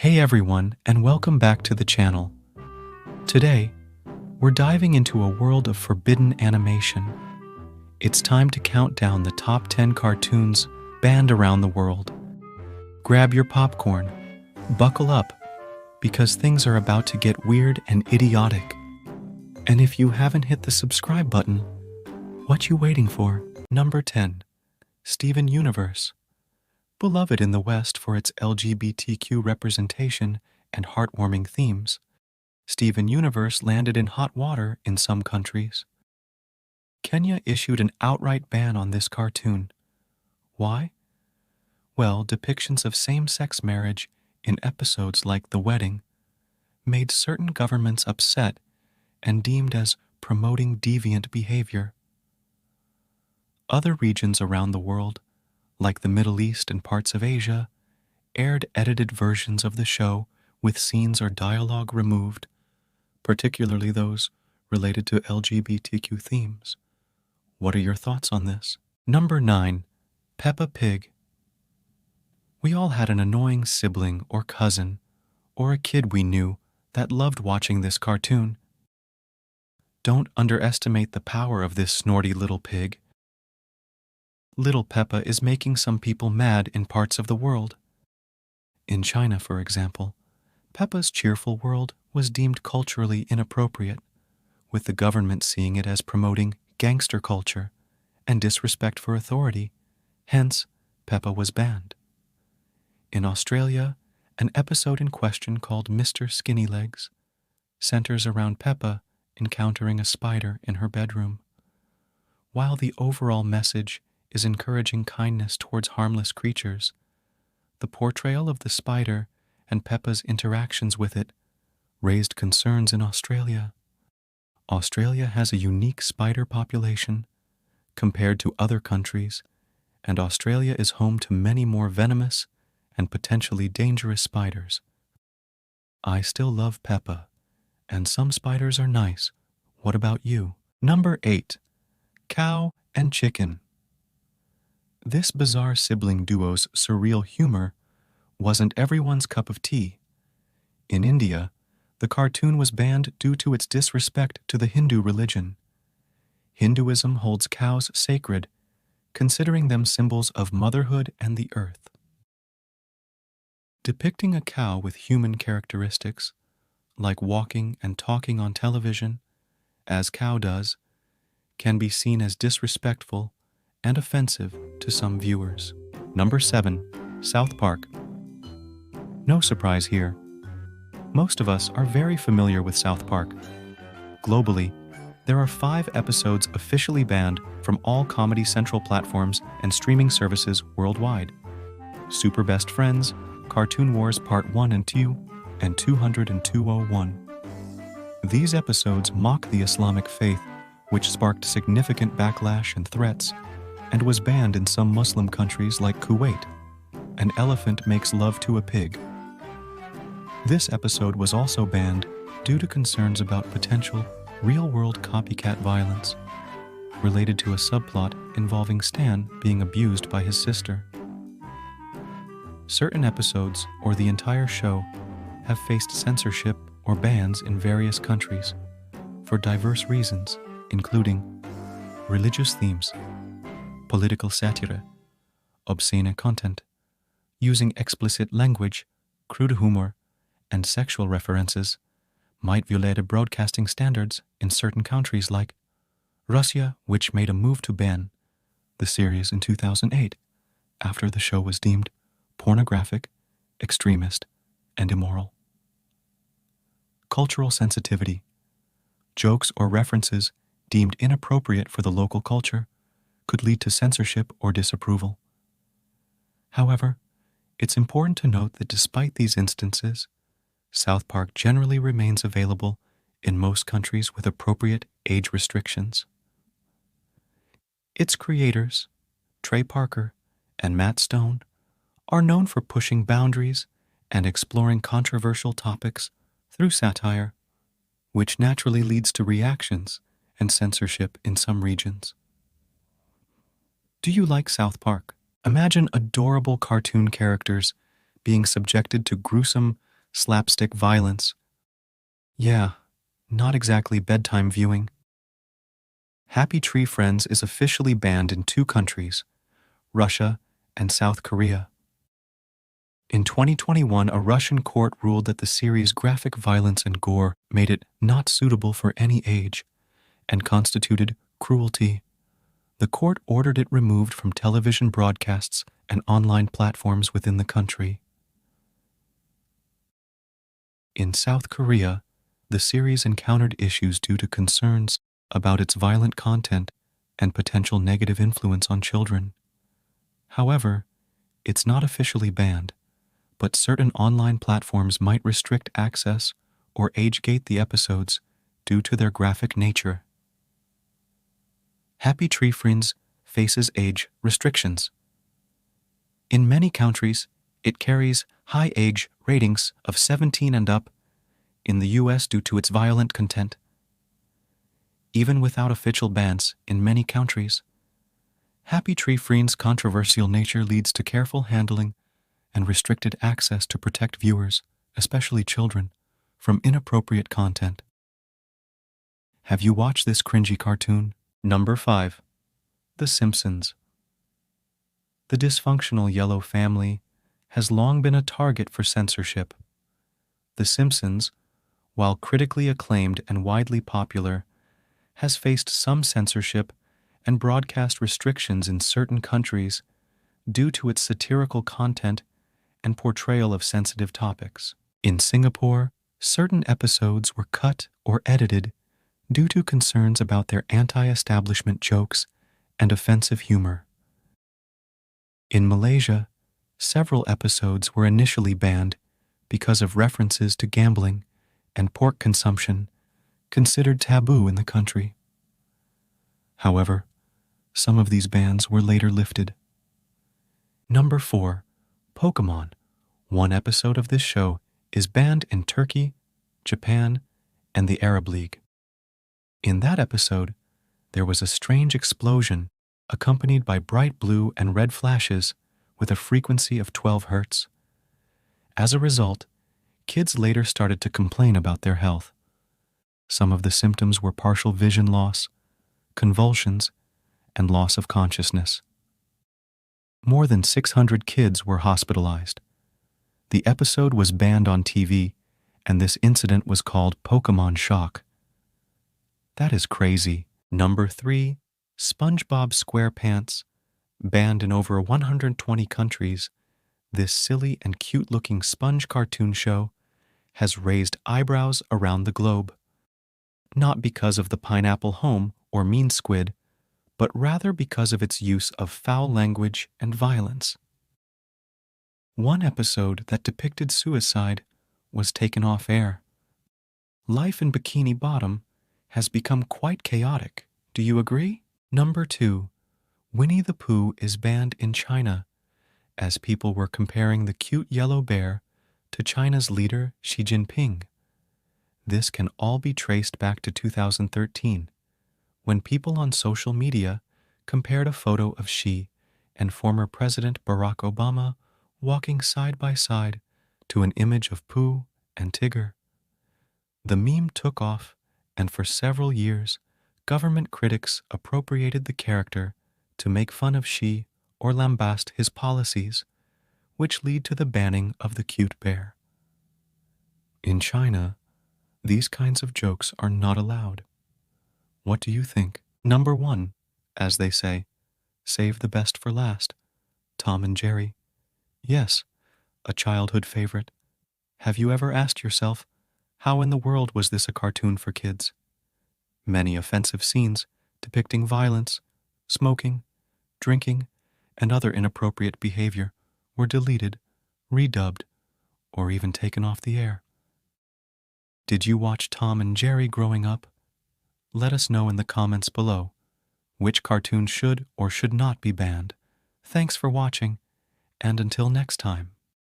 Hey everyone, and welcome back to the channel. Today, we're diving into a world of forbidden animation. It's time to count down the top 10 cartoons banned around the world. Grab your popcorn, buckle up, because things are about to get weird and idiotic. And if you haven't hit the subscribe button, what you waiting for? Number 10. Steven Universe. Beloved in the West for its LGBTQ representation and heartwarming themes, Steven Universe landed in hot water in some countries. Kenya issued an outright ban on this cartoon. Why? Well, depictions of same-sex marriage in episodes like The Wedding made certain governments upset and deemed as promoting deviant behavior. Other regions around the world, like the Middle East and parts of Asia, aired edited versions of the show with scenes or dialogue removed, particularly those related to LGBTQ themes. What are your thoughts on this? Number 9. Peppa Pig. We all had an annoying sibling or cousin, or a kid we knew that loved watching this cartoon. Don't underestimate the power of this snorty little pig. Little Peppa is making some people mad in parts of the world. In China, for example, Peppa's cheerful world was deemed culturally inappropriate, with the government seeing it as promoting gangster culture and disrespect for authority. Hence, Peppa was banned. In Australia, an episode in question called Mr. Skinny Legs centers around Peppa encountering a spider in her bedroom. While the overall message is encouraging kindness towards harmless creatures, the portrayal of the spider and Peppa's interactions with it raised concerns in Australia. Australia has a unique spider population compared to other countries, and Australia is home to many more venomous and potentially dangerous spiders. I still love Peppa, and some spiders are nice. What about you? Number 8. Cow and Chicken. This bizarre sibling duo's surreal humor wasn't everyone's cup of tea. In India, the cartoon was banned due to its disrespect to the Hindu religion. Hinduism holds cows sacred, considering them symbols of motherhood and the earth. Depicting a cow with human characteristics, like walking and talking on television, as cow does, can be seen as disrespectful and offensive to some viewers. Number 7. South Park. No surprise here. Most of us are very familiar with South Park. Globally, there are 5 episodes officially banned from all Comedy Central platforms and streaming services worldwide. Super Best Friends, Cartoon Wars Part 1 and 2, and 20201. These episodes mock the Islamic faith, which sparked significant backlash and threats, and was banned in some Muslim countries like Kuwait. An elephant makes love to a pig. This episode was also banned due to concerns about potential real-world copycat violence related to a subplot involving Stan being abused by his sister. Certain episodes or the entire show have faced censorship or bans in various countries for diverse reasons, including religious themes, political satire, obscene content, using explicit language, crude humor, and sexual references might violate broadcasting standards in certain countries like Russia, which made a move to ban the series in 2008 after the show was deemed pornographic, extremist, and immoral. Cultural sensitivity. Jokes or references deemed inappropriate for the local culture could lead to censorship or disapproval. However, it's important to note that despite these instances, South Park generally remains available in most countries with appropriate age restrictions. Its creators, Trey Parker and Matt Stone, are known for pushing boundaries and exploring controversial topics through satire, which naturally leads to reactions and censorship in some regions. Do you like South Park? Imagine adorable cartoon characters being subjected to gruesome slapstick violence. Yeah, not exactly bedtime viewing. Happy Tree Friends is officially banned in 2 countries, Russia and South Korea. In 2021, a Russian court ruled that the series' graphic violence and gore made it not suitable for any age and constituted cruelty. The court ordered it removed from television broadcasts and online platforms within the country. In South Korea, the series encountered issues due to concerns about its violent content and potential negative influence on children. However, it's not officially banned, but certain online platforms might restrict access or age-gate the episodes due to their graphic nature. Happy Tree Friends faces age restrictions. In many countries, it carries high age ratings of 17 and up, in the US due to its violent content. Even without official bans in many countries, Happy Tree Friends' controversial nature leads to careful handling and restricted access to protect viewers, especially children, from inappropriate content. Have you watched this cringy cartoon? Number 5. The Simpsons. The dysfunctional yellow family has long been a target for censorship. The Simpsons, while critically acclaimed and widely popular, has faced some censorship and broadcast restrictions in certain countries due to its satirical content and portrayal of sensitive topics. In Singapore, certain episodes were cut or edited due to concerns about their anti-establishment jokes and offensive humor. In Malaysia, several episodes were initially banned because of references to gambling and pork consumption considered taboo in the country. However, some of these bans were later lifted. Number 4. Pokemon. One episode of this show is banned in Turkey, Japan, and the Arab League. In that episode, there was a strange explosion accompanied by bright blue and red flashes with a frequency of 12 Hz. As a result, kids later started to complain about their health. Some of the symptoms were partial vision loss, convulsions, and loss of consciousness. More than 600 kids were hospitalized. The episode was banned on TV, and this incident was called Pokemon Shock. That is crazy. Number 3. SpongeBob SquarePants. Banned in over 120 countries, this silly and cute-looking sponge cartoon show has raised eyebrows around the globe. Not because of the pineapple home or mean squid, but rather because of its use of foul language and violence. One episode that depicted suicide was taken off air. Life in Bikini Bottom has become quite chaotic. Do you agree? Number 2. Winnie the Pooh is banned in China, as people were comparing the cute yellow bear to China's leader Xi Jinping. This can all be traced back to 2013, when people on social media compared a photo of Xi and former President Barack Obama walking side by side to an image of Pooh and Tigger. The meme took off, and for several years, government critics appropriated the character to make fun of Xi or lambast his policies, which lead to the banning of the cute bear. In China, these kinds of jokes are not allowed. What do you think? Number 1, as they say, save the best for last. Tom and Jerry. Yes, a childhood favorite. Have you ever asked yourself, how in the world was this a cartoon for kids? Many offensive scenes depicting violence, smoking, drinking, and other inappropriate behavior were deleted, redubbed, or even taken off the air. Did you watch Tom and Jerry growing up? Let us know in the comments below which cartoon should or should not be banned. Thanks for watching, and until next time.